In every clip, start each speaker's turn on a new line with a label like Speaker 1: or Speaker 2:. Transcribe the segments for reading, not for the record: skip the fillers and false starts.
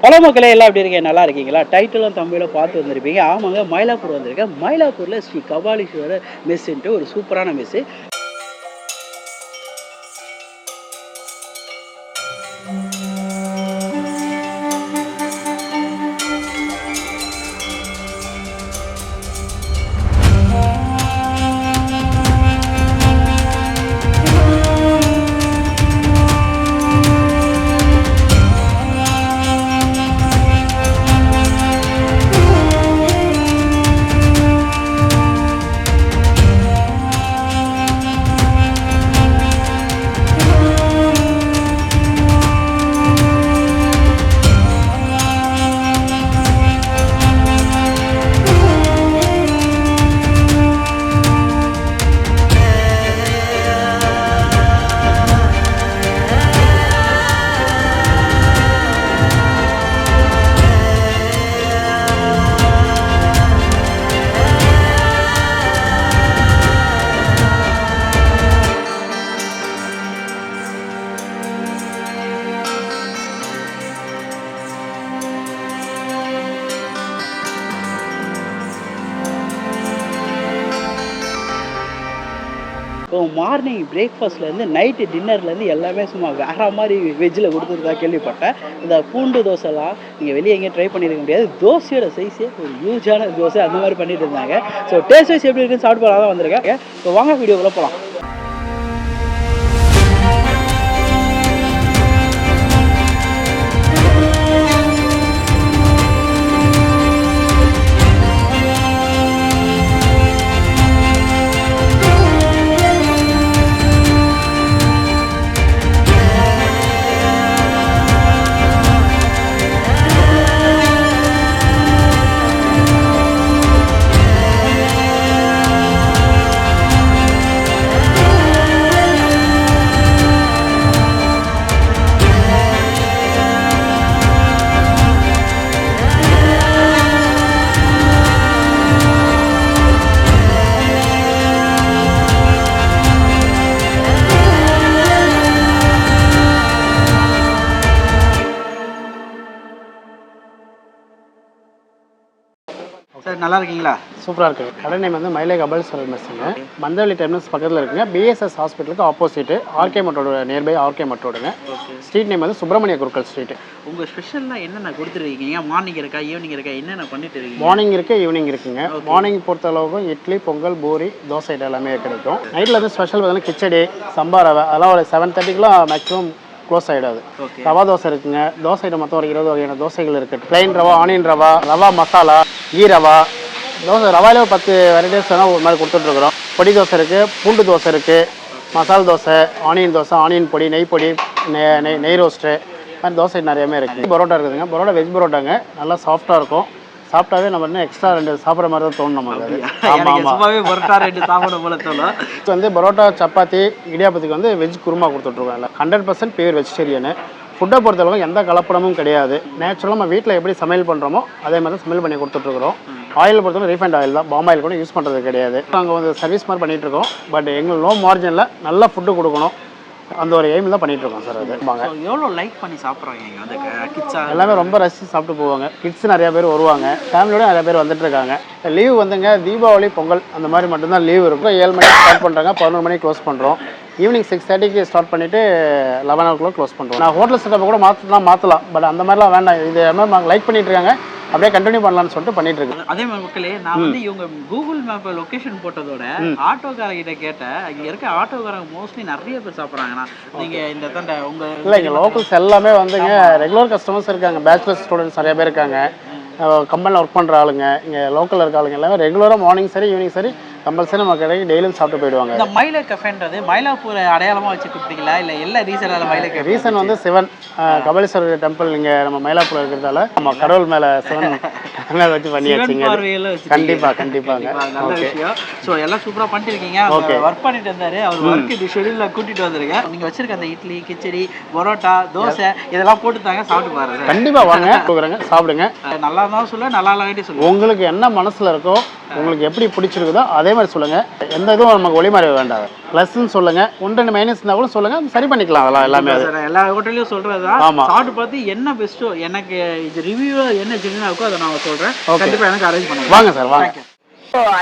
Speaker 1: Hello மக்களே, எல்லாம் எப்படி இருக்கீங்க? நல்லா இருக்கீங்களா? டைட்டிலும் தமிழில் பார்த்து வந்திருப்பீங்க. ஆமாங்க, மயிலாப்பூர் வந்திருக்கேன். மயிலாப்பூரில் ஸ்ரீ கபாலீஸ்வரர் மெஸ்ஸுன்ட்டு ஒரு சூப்பரான மெஸ்ஸு. இப்போ மார்னிங் பிரேக்ஃபாஸ்ட்லேருந்து நைட்டு டின்னர்லேருந்து எல்லாமே சும்மா வேறு மாதிரி வெஜ்ஜில் கொடுத்துருந்தா கேள்விப்பட்டேன். இந்த பூண்டு தோசைலாம் நீங்கள் வெளியே எங்கேயும் ட்ரை பண்ணியிருக்க முடியாது. தோசையோட சைஸே ஒரு ஹியூஜான தோசை அந்த மாதிரி பண்ணிட்டு இருந்தாங்க. ஸோ டேஸ்ட் வைஸ் எப்படி இருக்குன்னு சாப்பிட்டு போகலாம் தான் வந்திருக்கேன். ஸோ வாங்க வீடியோக்குள்ளே போகலாம். சார் நல்லா இருக்கீங்களா?
Speaker 2: சூப்பராக இருக்குது. கடை நேம் வந்து மயிலை கபாலீஸ்வரர் மெஸ்ஸுங்க. மந்தவெளி டெர்மினஸ் பக்கத்தில் இருக்குங்க. பிஎஸ்எஸ் ஹாஸ்பிட்டலுக்கு ஆப்போசிட்டு ஆர்கே மட்டோட நியர்பை ஆர்கே மட்டோடுங்க. ஸ்ட்ரீட் நேம் வந்து சுப்பிரமணிய குருக்கள் ஸ்ட்ரீட்டு.
Speaker 1: உங்கள் ஸ்பெஷல்லாம் என்னென்ன கொடுத்துருக்கீங்க? மார்னிங் இருக்கா, ஈவினிங் இருக்கா, என்னென்ன பண்ணிட்டு இருக்கீங்க?
Speaker 2: மார்னிங் இருக்குது, ஈவினிங் இருக்குங்க. மார்னிங் பொறுத்த அளவுக்கு இட்லி, பொங்கல், பூரி, தோசை ஐட்டம் எல்லாமே கிடைக்கும். நைட்டில் வந்து ஸ்பெஷல் பார்த்தீங்கன்னா கிச்சடி, சம்பா ரவை அதெல்லாம் ஒரு 7:30க்குலாம் மேக்ஸிமம் க்ளோஸ் ஆகிடாது. ரவா தோசை இருக்குங்க. தோசை ஐட்டம் மொத்தம் ஒரு 20 வகையான தோசைகள் இருக்குது. Plain rava, onion rava, rava masala, ghee rava dosa, ரவாயிலே ஒரு 10 வெரைட்டிஸ் வேணால் ஒரு மாதிரி கொடுத்துட்ருக்குறோம். பொடி தோசை இருக்குது, பூண்டு தோசை இருக்குது, மசால் தோசை, ஆனியன் பொடி, நெய் பொடி, நெய் ரோஸ்ட்டு மாதிரி தோசை நிறையாமே இருக்குது. பரோட்டா இருக்குதுங்க. பரோட்டா வெஜ் பரோட்டாங்க. நல்லா சாஃப்டாக இருக்கும். சாப்பிட்டாவே நம்ம இன்னும் எக்ஸ்ட்ரா 2 சாப்பிட்ற மாதிரி தான் தோணும் நமக்கு. இது வந்து பரோட்டா, சப்பாத்தி, இடியாப்பத்துக்கு வந்து வெஜ் குருமா கொடுத்துட்ருக்கோம். இல்லை 100% பியூர் வெஜிடேரியனு. ஃபுட்டை பொறுத்தளவுக்கு எந்த கலப்படமும் கிடையாது. நேச்சுரலாக நம்ம வீட்டில் எப்படி சமையல் பண்ணுறோமோ அதே மாதிரி தான் சமையல் பண்ணி கொடுத்துட்ருக்குறோம். ஆயில் பொறுத்தவரை ரீஃபைண்ட் ஆயில் தான், பாம் ஆயில் கூட யூஸ் பண்ணுறது கிடையாது. நாங்கள் வந்து சர்வீஸ் மாதிரி பண்ணிகிட்ருக்கோம். பட் எங்களுக்கு லோ மார்ஜினில் நல்ல ஃபுட்டு கொடுக்கணும், அந்த ஒரு எய்ம் தான் பண்ணிகிட்ருக்கோம் சார். அது
Speaker 1: எவ்வளோ லைக் பண்ணி சாப்பிட்றாங்க அந்த கிட்ஸா?
Speaker 2: எல்லாமே ரொம்ப ரசித்து சாப்பிட்டு போவாங்க. கிட்ஸ் நிறையா பேர் வருவாங்க, ஃபேமிலியோட நிறைய பேர் வந்துட்டுருக்காங்க. லீவ் வந்துங்க தீபாவளி, பொங்கல் அந்த மாதிரி மட்டும்தான் லீவ் இருக்கும். 7 மணிக்கு ஸ்டார்ட் பண்ணுறாங்க, 11 மணிக்கு க்ளோஸ் பண்ணுறோம். ஈவினிங் 6:30க்கு ஸ்டார்ட் பண்ணிவிட்டு 11 o'clock க்ளோஸ் பண்ணுறோம். நான் ஹோட்டல் செட்டப்பை கூட மாற்றலாம். பட் அந்த மாதிரிலாம் வேண்டாம். இது மாதிரி லைக் பண்ணிட்டு இருக்காங்க, அப்படியே கண்டினியூ பண்ணலாம்னு சொல்லிட்டு பண்ணிட்டு இருக்கு.
Speaker 1: அதே மாதிரி மக்களே, நான் வந்து இவங்க கூகுள் மேப் லொகேஷன் போட்டதோட ஆட்டோக்காரங்கிட்ட கேட்டேன். இங்க இருக்க ஆட்டோக்காரங்க மோஸ்ட்லி நிறைய பேர் சாப்பிட்றாங்கன்னா நீங்கள் இந்த தண்டை உங்கள்
Speaker 2: இல்லை, இங்கே லோக்கல்ஸ் எல்லாமே வந்துங்க ரெகுலர் கஸ்டமர்ஸ் இருக்காங்க. பேச்சுலர் ஸ்டூடெண்ட்ஸ் நிறைய பேர் இருக்காங்க. கம்பெனியில் ஒர்க் பண்ணுற ஆளுங்க, இங்கே லோக்கலில் இருக்க ஆளுங்க எல்லாமே ரெகுலராக மார்னிங் சரி ஈவினிங் சரி கம்பல்சரி நம்ம கடைக்கு டெய்லியும் சாப்பிட்டு போயிடுவாங்க.
Speaker 1: இந்த மயிலை கஃபேன்றது மயிலாப்பூர் அடையாளமாக வச்சு கொடுத்தீங்களா இல்லை எல்லா ரீசனால மயிலை கஃபே?
Speaker 2: ரீசன் வந்து சிவன் கபாலீஸ்வரர் டெம்பிள் இங்கே நம்ம மயிலாப்பூர் இருக்கிறதால நம்ம கடவுள் மேலே சிவன் மேலே வச்சு பண்ணியாச்சுங்க. கண்டிப்பாங்க.
Speaker 1: நல்ல விஷயம். ஸோ எல்லாம் சூப்பராக பண்ணிட்டு இருக்கீங்க. ஒர்க் பண்ணிட்டு இருந்தாரு, அவர் ஒர்க்கு ஷெடியூலில் கூட்டிகிட்டு வந்துருக்கேன். நீங்கள் வச்சிருக்க அந்த இட்லி, கிச்சடி, பரோட்டா, தோசை இதெல்லாம் போட்டுத்தாங்க, சாப்பிட்டு பாருங்க.
Speaker 2: கண்டிப்பாக வாங்க, கொடுக்குறேங்க, சாப்பிடுங்க.
Speaker 1: நல்லா இருந்தாலும் சொல்ல, நல்லா இல்லாட்டி சொல்லுங்க.
Speaker 2: உங்களுக்கு என்ன மனசில் இருக்கோ உங்களுக்கு எப்படி பிடிச்சிருக்குதோ அதே மாதிரி சொல்லுங்கள். எந்த இதுவும் நமக்கு ஒளிமறை வேண்டாம். ப்ளஸ்ன்னு சொல்லுங்கள், 1-2 மைனஸ் இருந்தால் கூட சொல்லுங்கள், சரி பண்ணிக்கலாம். அதெல்லாம் எல்லாமே
Speaker 1: எல்லா ஹோட்டல்லையும் சொல்கிறது தான்.
Speaker 2: ஆமாம்,
Speaker 1: சாப்பிட்டு பார்த்து என்ன பெஸ்ட்டோ எனக்கு இது ரிவ்யூவாக என்ன ஜென்யூனாக இருக்கோ அதை நான் சொல்கிறேன். கண்டிப்பாக எனக்கு அரேஞ்ச் பண்ணுங்க.
Speaker 2: வாங்க சார், வாங்க.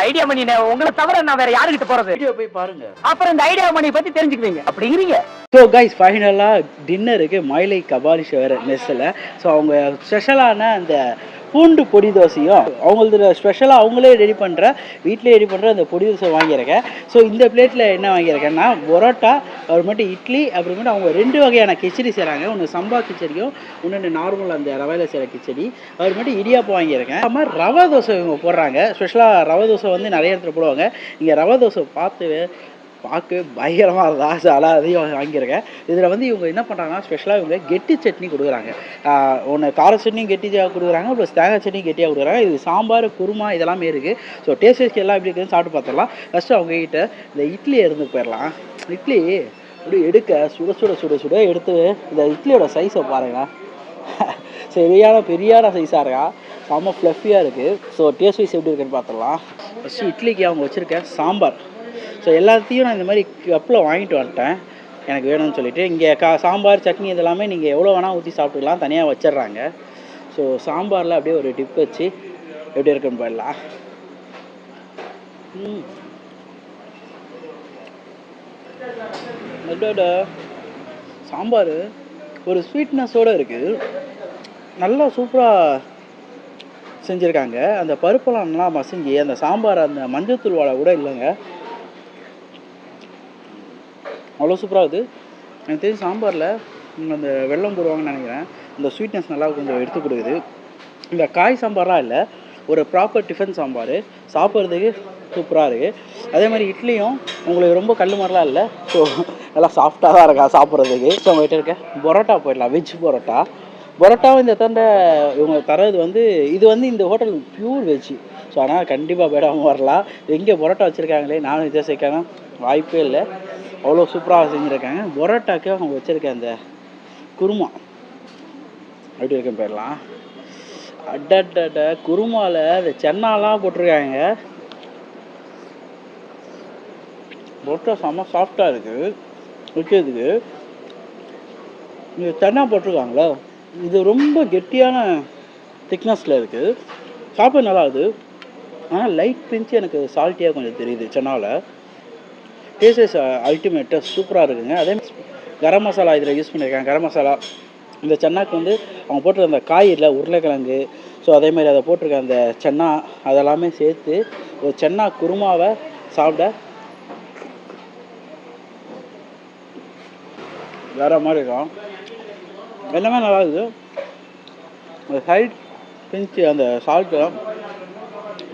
Speaker 3: ஐடியா மணி உங்களை தவிர நான் வேற யாருக்கிட்ட போறது?
Speaker 1: வீடியோ போய் பாருங்க,
Speaker 3: அப்புறம் இந்த ஐடியா மணி பத்தி தெரிஞ்சுக்குவீங்க அப்படிங்கிறீங்க.
Speaker 1: ஸோ கைஸ், ஃபைனலாக டின்னருக்கு மயிலை கபாலீஸ்வரர் மெஸ்ஸில் ஸோ அவங்க ஸ்பெஷலான அந்த பூண்டு பொடி தோசையும் அவங்களது ஸ்பெஷலாக அவங்களே ரெடி பண்ணுற வீட்டிலே ரெடி பண்ணுற அந்த பொடி தோசை வாங்கியிருக்கேன். ஸோ இந்த பிளேட்டில் என்ன வாங்கியிருக்கேன்னா பரோட்டா, அப்புறமேட்டு இட்லி, அப்புறமேட்டு அவங்க 2 வகையான கிச்சடி செய்கிறாங்க. ஒன்று சம்பா கிச்சடியும், இன்னொன்று நார்மல் அந்த ரவையில் செய்கிற கிச்சடி. அப்புறமேட்டு இடியாப்பம் வாங்கியிருக்கேன். அது மாதிரி ரவை தோசை இவங்க போடுறாங்க. ஸ்பெஷலாக ரவை தோசை வந்து நிறைய இடத்துல போடுவாங்க. இங்கே ரவை தோசை பார்க்க பயங்கரமாக இருந்தா. ஸோ அதெல்லாம் அதையும் வாங்கியிருக்கேன். இதில் வந்து இவங்க என்ன பண்ணுறாங்கன்னா ஸ்பெஷலாக இவங்க கெட்டி சட்னி கொடுக்குறாங்க. ஒன்று கார சட்னியும் கெட்டியாக கொடுக்குறாங்க, ப்ளஸ் தேங்காய் சட்னியும் கெட்டியாக கொடுக்குறாங்க. இது சாம்பார், குருமா இதெல்லாமே இருக்குது. ஸோ டேஸ்ட் எல்லாம் எப்படி இருக்குதுன்னு சாப்பிட்டு பார்த்துடலாம். ஃபஸ்ட்டு அவங்ககிட்ட இந்த இட்லியை இருந்து போயிடலாம். இட்லி அப்படி எடுக்க சுட எடுத்து இந்த இட்லியோட சைஸை பாருங்கள். பெரியான சைஸாக இருக்கா, செம்ம ஃப்ளஃபியாக இருக்குது. ஸோ டேஸ்ட் வைஸ் எப்படி இருக்குன்னு பார்த்துடலாம். ஃபஸ்ட்டு இட்லிக்கு அவங்க வச்சுருக்கேன் சாம்பார். ஸோ எல்லாத்தையும் நான் இந்த மாதிரி கப்பில் வாங்கிட்டு வந்துட்டேன் எனக்கு வேணும்னு சொல்லிவிட்டு. இங்கே சாம்பார், சட்னி இதெல்லாமே நீங்கள் எவ்வளோ வேணால் ஊற்றி சாப்பிட்டுக்கலாம், தனியாக வச்சிடுறாங்க. ஸோ சாம்பாரில் அப்படியே ஒரு டிப் வச்சு எப்படி இருக்குன்னு போயிடலாம். அதோட சாம்பார் ஒரு ஸ்வீட்னஸோடு இருக்குது, நல்லா சூப்பராக செஞ்சுருக்காங்க. அந்த பருப்பெல்லாம் நல்லா மசிஞ்சு அந்த சாம்பார் அந்த மஞ்சத்தூள் வாழை கூட இல்லைங்க, அவ்வளோ சூப்பராக இருக்குது. எனக்கு தெரிஞ்சு சாம்பாரில் அந்த வெல்லம் போடுவாங்கன்னு நினைக்கிறேன். இந்த ஸ்வீட்னஸ் நல்லா கொஞ்சம் எடுத்து கொடுக்குது. இந்த காய் சாம்பார்லாம் இல்லை, ஒரு ப்ராப்பர் டிஃபன் சாம்பார், சாப்பிட்றதுக்கு சூப்பராக இருக்குது. அதே மாதிரி இட்லியும் உங்களுக்கு ரொம்ப கல் மாதிரிலாம் இல்லை, ஸோ நல்லா சாஃப்டாக தான் இருக்கா சாப்பிட்றதுக்கு. ஸோ அவங்ககிட்ட இருக்க பரோட்டா போயிடலாம். வெஜ் பரோட்டாவும் இந்த தண்டை இவங்க தரது வந்து இது வந்து இந்த ஹோட்டல் பியூர் வெஜ்ஜு. ஸோ அதனால் கண்டிப்பாக போயிடாமல் வரலாம். எங்கே பரோட்டா வச்சுருக்காங்களே, நானும் வித்தியாசிக்கான வாய்ப்பே இல்லை, அவ்வளோ சூப்பராக செஞ்சுருக்காங்க. பரோட்டாக்கு அவங்க வச்சுருக்க அந்த குருமா அப்படி இருக்க போயிடலாம். அடட குருமாவில் அந்த சென்னாலாம் போட்டிருக்காங்க. பரோட்டா செம்ம சாஃப்டாக இருக்குது வைக்கிறதுக்கு. இது சென்னா போட்டிருக்காங்களா, இது ரொம்ப கெட்டியான திக்னஸில் இருக்குது, சாப்பிட நல்லா இருக்குது. ஆனால் லைட் பிரிஞ்சு எனக்கு சால்ட்டியாக கொஞ்சம் தெரியுது சென்னாவில். டேஸ்ட் அல்டிமேட்டாக சூப்பராக இருக்குங்க. அதே கரம் மசாலா இதில் யூஸ் பண்ணியிருக்காங்க. கரம் மசாலா இந்த சென்னாக்கு வந்து அவங்க போட்டிருக்க அந்த காயில் உருளைக்கிழங்கு, ஸோ அதேமாதிரி அதை போட்டிருக்க அந்த சென்னா அதெல்லாமே சேர்த்து ஒரு சென்னா குருமாவை சாப்பிட வேறு மாதிரி இருக்கும். எல்லாமே நல்லா இருக்குது. அந்த சைட் பிஞ்சு அந்த சால்ட்டு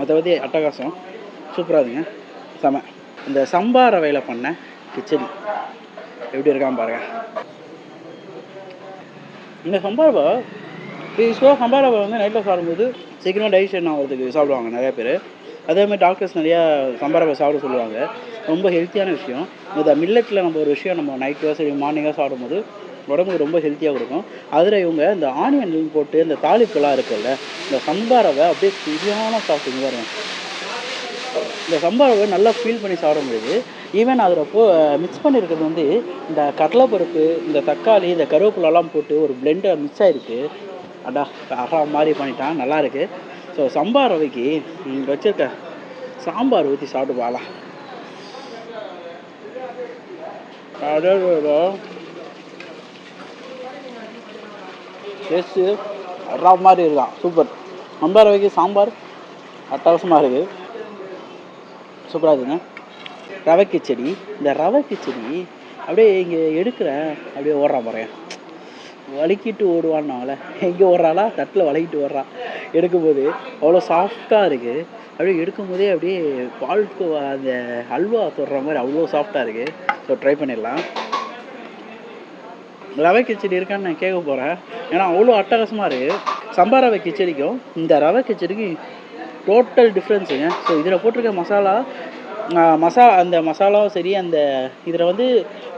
Speaker 1: அதை பற்றி அட்டகாசம் சூப்பராக இருக்குங்க, செம. இந்த சம்பா ரவையில் பண்ண கிச்சடி எப்படி இருக்கான்னு பாருங்கள். இந்த சம்பா ரவை யூஸ்வலாக சம்பா ரவை வந்து நைட்டில் சாப்பிடும்போது சீக்கிரமாக டைஜஷன் ஆகிறதுக்கு சாப்பிடுவாங்க நிறையா பேர். அதேமாதிரி டாக்டர்ஸ் நிறையா சம்பா ரவை சாப்பிட சொல்லுவாங்க, ரொம்ப ஹெல்த்தியான விஷயம். இந்த மில்லட்டில் நம்ம ஒரு விஷயம் நம்ம நைட்டோ சரி மார்னிங்காக சாப்பிடும்போது உடம்புக்கு ரொம்ப ஹெல்த்தியாக கொடுக்கும். அதில் இவங்க இந்த ஆனியன் போட்டு இந்த தாளிப்பெல்லாம் இருக்குல்ல, இந்த சம்பா ரவை அப்படியே சரியான சாப்பிட்டுங்க பாருங்க. இந்த சம்பா ரவை நல்லா ஃபீல் பண்ணி சாப்பிட முடியுது. ஈவன் அதில் மிக்ஸ் பண்ணியிருக்கிறது வந்து இந்த கடலைப்பருப்பு, இந்த தக்காளி, இந்த கருவேப்பிலெல்லாம் போட்டு ஒரு பிளெண்டர் மிக்ஸ் ஆகிருக்கு. அடா அறா மாதிரி பண்ணிட்டான், நல்லாயிருக்கு. ஸோ சம்பா ரவைக்கு இங்கே வச்சுருக்க சாம்பார் ஊற்றி சாப்பிட்டு பாலாம். டேஸ்ட்டு அறா மாதிரி இருக்கான், சூப்பர். சம்பா ரவைக்கு சாம்பார் அட்டகாசமாக இருக்குது, சூப்பராக இருக்குங்க. ரவை கிச்சடி, இந்த ரவை கிச்சடி அப்படியே இங்கே எடுக்கிறேன், அப்படியே ஓடுறான் பாருங்க, வலிக்கிட்டு ஓடுவான்னால எங்கே ஓடுறாளா, தட்டில் வலிக்கிட்டு ஓடுறான். எடுக்கும்போது அவ்வளோ சாஃப்டாக இருக்குது, அப்படியே எடுக்கும்போதே அப்படியே பால்க்கு அந்த அல்வா தொடுற மாதிரி அவ்வளோ சாஃப்டாக இருக்குது. ஸோ ட்ரை பண்ணிடலாம். ரவை கிச்சடி இருக்கான்னு நான் கேட்க போகிறேன், ஏன்னா அவ்வளோ அட்டகாசமாக இருக்குது. சம்பா ரவை கிச்சடிக்கும் இந்த ரவை கிச்சடிக்கும் டோட்டல் டிஃப்ரென்ஸுங்க. ஸோ இதில் போட்டிருக்க அந்த மசாலாவும் சரி, அந்த இதில் வந்து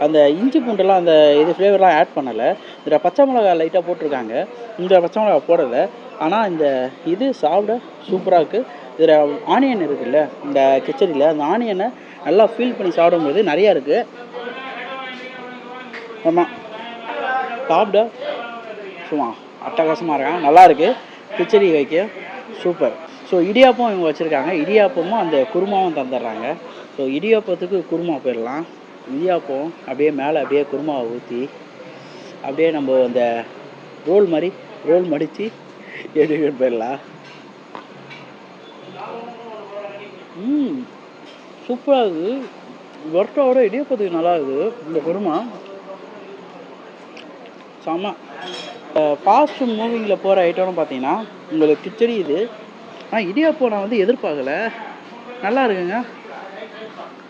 Speaker 1: அந்த இஞ்சி பூண்டெல்லாம் அந்த இது ஃப்ளேவர்லாம் ஆட் பண்ணலை. இதில் பச்சை மிளகா லைட்டாக போட்டிருக்காங்க, இந்த பச்சை மிளகா போடலை. ஆனால் இந்த இது சாப்பிட சூப்பராக இருக்குது. இதில் ஆனியன் இருக்குல்ல இந்த கிச்சடியில், அந்த ஆனியனை நல்லா ஃபீல் பண்ணி சாப்பிடும்போது நிறையா இருக்குது. ஆமாம், சாப்பிட சும்மா அட்டகாசமாக இருக்கான், நல்லா இருக்குது. கிச்சடி வைக்க சூப்பர். ஸோ இடியாப்பம் இவங்க வச்சுருக்காங்க. இடியாப்பமும் அந்த குருமாவும் தந்துடுறாங்க. ஸோ இடியாப்பத்துக்கு குருமா போயிடலாம். இடியாப்பம் அப்படியே மேலே அப்படியே குருமாவை ஊற்றி அப்படியே நம்ம அந்த ரோல் மடித்து எடுத்துகிட்டு போயிடலாம். சூப்பராக இருக்குது. ஒர்க்கோட இடியாப்பத்துக்கு நல்லா இருக்குது இந்த குருமா. செம்ம. ஃபாஸ்ட் மூவிங்கில் போகிற ஐட்டம்னு பார்த்தீங்கன்னா உங்களுக்கு கிச்சடி இது. ஆனால் இடியாப்பம் நான் வந்து எதிர்பார்க்கல, நல்லா இருக்குங்க,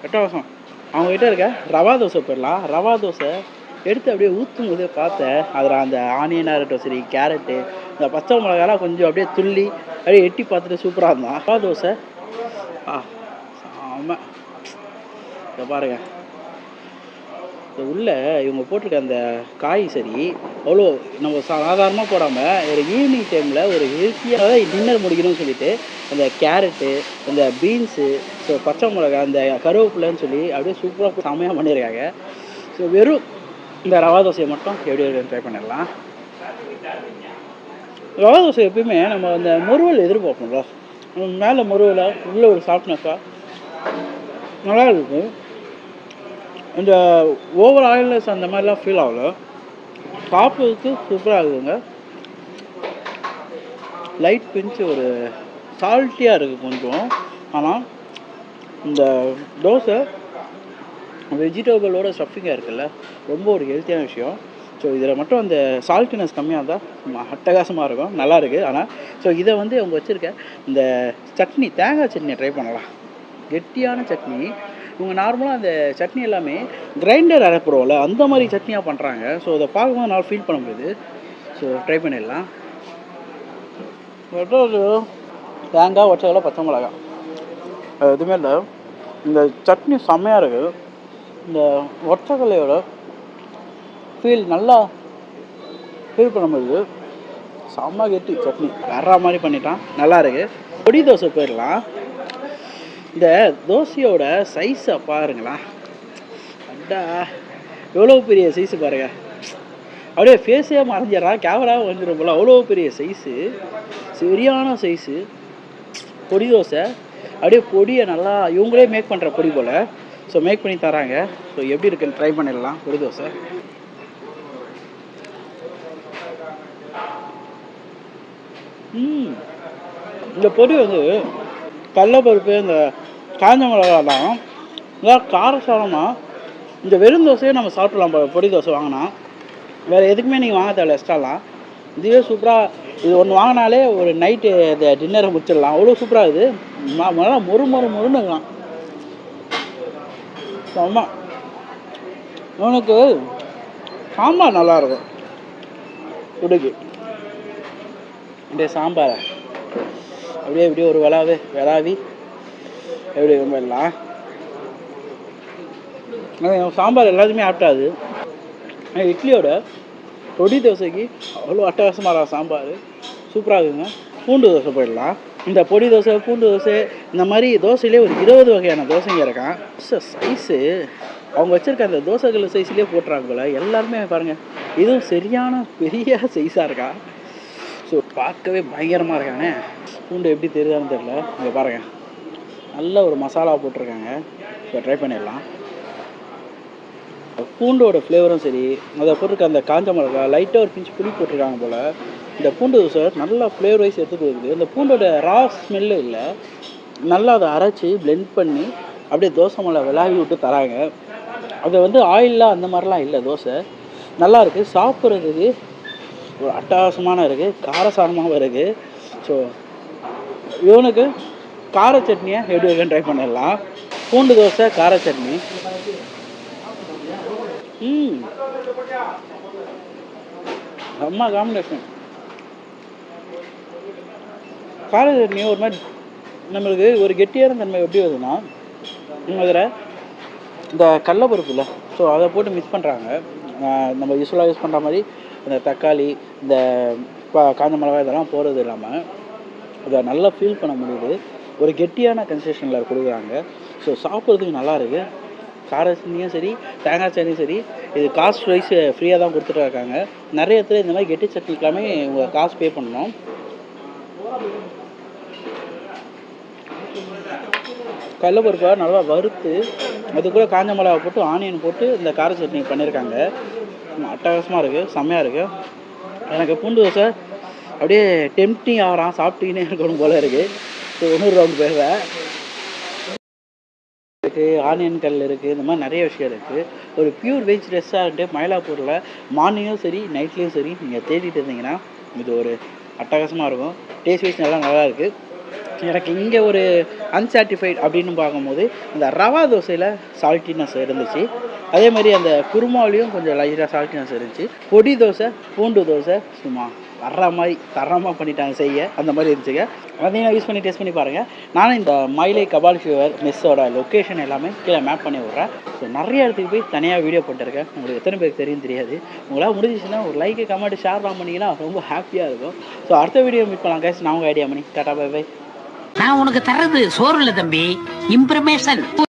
Speaker 1: அட்டகாசம். அவங்ககிட்ட இருக்க ரவா தோசை போயிடலாம். ரவா தோசை எடுத்து அப்படியே ஊற்றும் போதே பார்த்தேன், அதில் அந்த ஆனியனாக இருக்கட்டும் சரி, கேரட்டு, இந்த பச்சை மிளகாலாம் கொஞ்சம் அப்படியே துள்ளி அப்படியே எட்டி பார்த்துட்டு சூப்பராக இருந்தான். ரவா தோசை ஆமாம். இதை பாருங்க, இந்த உள்ளே இவங்க போட்டிருக்க அந்த காய் சரி அவ்வளோ நம்ம சாதாரணமாக போடாமல் ஒரு ஈவினிங் டைமில் ஒரு ஹெல்த்தியாக டின்னர் முடிக்கணும்னு சொல்லிட்டு அந்த கேரட்டு, அந்த பீன்ஸு, ஸோ பச்சை மிளகா, அந்த கருவேப்பிலைன்னு சொல்லி அப்படியே சூப்பராக செம்மையாக பண்ணியிருக்காங்க. ஸோ வெறும் இந்த ரவா தோசையை மட்டும் எப்படி இருக்குன்னு ட்ரை பண்ணிடலாம். ரவா தோசை எப்பயுமே நம்ம அந்த முறுவல் எதிர்பார்ப்போம்ல, மேலே முறுவலை உள்ளே ஒரு சாஃப்ட்னஸாக நல்லா இருக்குது. இந்த ஓவர் ஆயில்னஸ் அந்த மாதிரிலாம் ஃபீல் ஆகல, சாப்பிட்றதுக்கு சூப்பராக இருக்குதுங்க. லைட் பிஞ்சு ஒரு சால்ட்டியாக இருக்குது கொஞ்சம். ஆனால் இந்த தோசை வெஜிடபிளோட ஸ்டஃபிங்காக இருக்குல்ல, ரொம்ப ஒரு ஹெல்த்தியான விஷயம். ஸோ இதில் மட்டும் அந்த சால்ட்டினஸ் கம்மியாக இருந்தால் அட்டகாசமாக இருக்கும், நல்லா இருக்குது. ஆனால் ஸோ இதை வந்து அவங்க வச்சுருக்க இந்த சட்னி, தேங்காய் சட்னியை ட்ரை பண்ணலாம். கெட்டியான சட்னி. இவங்க நார்மலாக அந்த சட்னி எல்லாமே கிரைண்டர் அரைப்புறோம்ல அந்த மாதிரி சட்னியாக பண்ணுறாங்க. ஸோ அதை பார்க்கும்போது நான் ஃபீல் பண்ண முடியுது. ஸோ ட்ரை பண்ணிடலாம். தேங்காய், ஒச்சக்கடலை, பச்சை மிளகாய் எதுவுமே இல்லை. இந்த சட்னி செம்மையாக இருக்குது. இந்த ஒச்சக்கடலையோட ஃபீல் நல்லா ஃபீல் பண்ண முடியுது. செம்ம கெட்டி சட்னி, வேற மாதிரி பண்ணிட்டான், நல்லா இருக்குது. பொடி தோசை போயிடலாம். இந்த தோசையோட சைஸை பாருங்களா, அட்டா எவ்வளோ பெரிய சைஸு பாருங்க. அப்படியே ஃபேஸே மறைஞ்சிடறான், கேமராவும் வந்துடும் போல், அவ்வளோ பெரிய சைஸு, சரியான சைஸு. பொடி தோசை அப்படியே பொடியை நல்லா இவங்களே மேக் பண்ணுற பொடி போல். ஸோ மேக் பண்ணி தராங்க. ஸோ எப்படி இருக்குன்னு ட்ரை பண்ணிடலாம். பொடி தோசை இந்த பொடி வந்து கடலைப்பருப்பு, இந்த காஞ்ச மிளகாலாம் நல்லா காரசாரமாக இந்த வெறும் தோசையே நம்ம சாப்பிட்லாம். பொடி தோசை வாங்கினா வேறு எதுக்குமே நீங்கள் வாங்க தேவையில்ல எக்ஸ்ட்ராலாம். இதுவே சூப்பராக, இது ஒன்று வாங்கினாலே ஒரு நைட்டு இந்த டின்னரை முடிச்சிடலாம், அவ்வளோ சூப்பராக இருக்குது. நல்லா மொறுன்னு இருக்கலாம். ஆமாம், உனக்கு சாம்பார் நல்லாயிருக்கும். உடுக்கு இந்த சாம்பாரை அப்படியே இப்படியே ஒரு விளாவி எப்படி பண்ணிடலாம். சாம்பார் எல்லாத்துக்குமே ஆப்டாது. இட்லியோட பொடி தோசைக்கு அவ்வளோ அட்டகாசமாக இருக்கும். சாம்பார் சூப்பராக இருக்குங்க. பூண்டு தோசை போயிடலாம். இந்த பொடி தோசை, பூண்டு தோசை, இந்த மாதிரி தோசையிலே ஒரு 20 வகையான தோசைங்க இருக்கான். சைஸு அவங்க வச்சுருக்க அந்த தோசைகள் சைஸ்லேயே போட்டுறாங்க போல். எல்லாருமே பாருங்கள், இதுவும் சரியான பெரிய சைஸாக இருக்கா. ஸோ பார்க்கவே பயங்கரமாக இருக்கானே. பூண்டு எப்படி தெரியுதான்னு தெரியல, இங்கே பாருங்கள், நல்ல ஒரு மசாலா போட்டிருக்காங்க. ஸோ ட்ரை பண்ணிடலாம். பூண்டோட ஃப்ளேவரும் சரி, அதை போட்டிருக்க அந்த காஞ்ச மிளகா, லைட்டாக ஒரு பிஞ்சு புளி போட்டிருக்காங்க போல். இந்த பூண்டு தோசை நல்லா ஃப்ளேவர் வைஸ் எடுத்துகிட்டு இருக்குது. இந்த பூண்டோட ரா ஸ்மெல்லு இல்லை, நல்லா அதை அரைச்சி பிளெண்ட் பண்ணி அப்படியே தோசை மேலே விளாவி விட்டு தராங்க. அதை வந்து ஆயிலெலாம் அந்த மாதிரிலாம் இல்லை. தோசை நல்லா இருக்குது, சாப்பிட்றதுக்கு ஒரு அட்டகாசமான இருக்குது, காரசாரமாகவும் இருக்குது. ஸோ இவனுக்கு கார சட்னியை எப்படி இருக்குன்னு ட்ரை பண்ணிடலாம். பூண்டு தோசை, கார சட்னி. அம்மா காம்பினேஷன். கார சட்னி ஒரு மாதிரி நம்மளுக்கு ஒரு கெட்டியான தன்மை எப்படி வருதுன்னா, அதில் இந்த கடலைப்பருப்பு இல்லை, ஸோ அதை போட்டு மிக்ஸ் பண்ணுறாங்க. நம்ம யூஸ்வலாக யூஸ் பண்ணுற மாதிரி இந்த தக்காளி, இந்த காஞ்ச மிளகாய் இதெல்லாம் போகிறது இல்லாமல் அதை நல்லா ஃபீல் பண்ண முடியுது. ஒரு கெட்டியான கன்சிஸ்டன்சியில் கொடுக்குறாங்க. ஸோ சாப்பிட்றதுக்கு நல்லா இருக்குது. கார சட்னியும் சரி, தேங்காய் சட்னியும் சரி, இது காஸ்ட் வைஸ் ஃப்ரீயாக தான் கொடுத்துட்டு இருக்காங்க. நிறைய இடத்துல இந்த மாதிரி கெட்டி சட்னிக்கெல்லாமே உங்கள் காசு பே பண்ணணும். கடலைப்பருப்பை நல்லா வறுத்து அது கூட காஞ்ச மிளகா போட்டு ஆனியன் போட்டு இந்த கார சட்னி பண்ணியிருக்காங்க. அட்டகாசமாக இருக்குது, செம்மையாக இருக்குது. எனக்கு பூண்டு தோசை அப்படியே டெம்ப்டிங் ஆகிறான், சாப்பிட்டுக்கினே இருக்கணும் போல் இருக்குது. ஸோ இன்னொரு ரவுண்ட் போயிடுவேன். இருக்குது, ஆனியன் கல் இருக்குது, இந்த மாதிரி நிறைய விஷயம் இருக்குது. ஒரு பியூர் வெஜ் ரெஸ்டாரண்ட்டு மயிலாப்பூரில் மார்னிங்கும் சரி நைட்லேயும் சரி நீங்கள் தேடிட்டு இருந்தீங்கன்னா இது ஒரு அட்டகாசமாக இருக்கும். டேஸ்ட் வைஸ் நல்லா இருக்குது. எனக்கு இங்கே ஒரு அன்சாட்டிஃபைட் அப்படின்னு பார்க்கும்போது இந்த ரவா தோசையில் சால்ட்டினஸ் இருந்துச்சு. அதே மாதிரி அந்த குருமாவிலையும் கொஞ்சம் லைட்டாக சால்ட்டினஸ் இருந்துச்சு. பொடி தோசை, பூண்டு தோசை சும்மா வர்ற மாதிரி தரமாக பண்ணிட்டாங்க செய்ய, அந்த மாதிரி இருந்துச்சுங்க. அதையும் யூஸ் பண்ணி டேஸ்ட் பண்ணி பாருங்கள். நானும் இந்த மயிலை கபால் ஃபீவர் மெஸ்ஸோட லொக்கேஷன் எல்லாமே கீழே மேப் பண்ணி விட்றேன். ஸோ நிறைய இடத்துக்கு போய் தனியாக வீடியோ போட்டுருக்கேன். உங்களுக்கு எத்தனை பேருக்கு தெரியும் தெரியாது. உங்களால் முடிஞ்சிச்சுன்னா ஒரு லைக்கு கமெண்ட் ஷேர்லாம் பண்ணிங்கன்னா ரொம்ப ஹாப்பியாக இருக்கும். ஸோ அடுத்த வீடியோ மீட் பண்ணலாம் கைஸ். நான் உங்கள் ஐடியா பண்ணி டாடா பை பை.
Speaker 3: நான் உனக்கு தர்றது சோறு இல்ல தம்பி, இம்ப்ரமேஷன்.